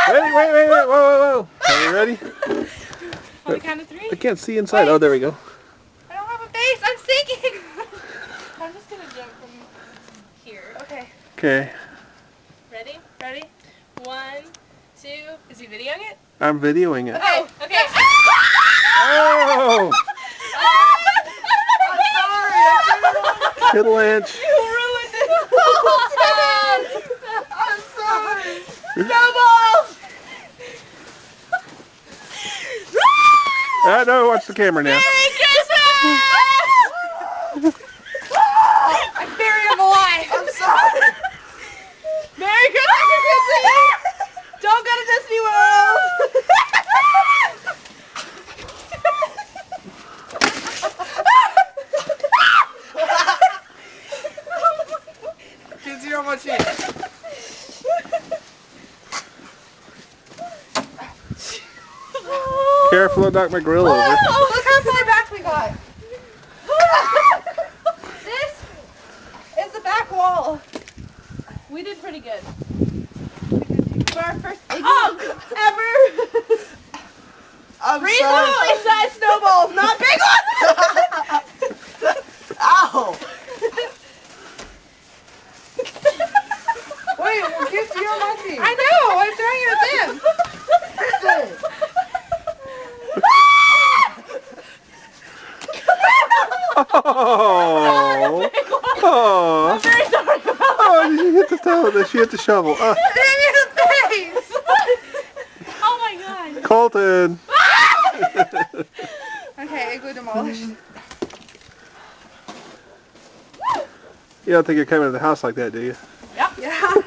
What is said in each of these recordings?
Wait. Whoa. Are you ready? On the count of 3? I can't see inside. Oh, there we go. I don't have a base. I'm sinking. I'm just going to jump from here. Okay. Okay. Ready? 1, 2. Is he videoing it? I'm videoing it. Okay. Okay. Oh! I'm sorry. Kittle inch. You ruined it. I'm sorry. Snowballs. I know. Watch the camera now. Merry Christmas! I'm buried him alive. I'm sorry. Merry Christmas! Don't go to Disney World. Can't see how much he is. Careful, don't knock my grill over. Oh, look how far back we got. This is the back wall. We did pretty good. For our first ever I'm reasonably sized snowballs, not big ones. Ow! Wait, well, give to your monkey. I know. I'm throwing it at them. Oh! Oh! I'm very sorry about that. Oh! She hit the toe. She hit the shovel. Hit me in the face. Oh my god. Colton. Okay, igloo demolished. You don't think you're coming to the house like that, do you? Yeah.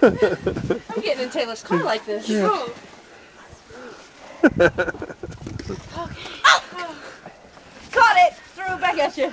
I'm getting in Taylor's car like this. Yeah. Oh. Okay. Oh. Caught it. Threw it back at you.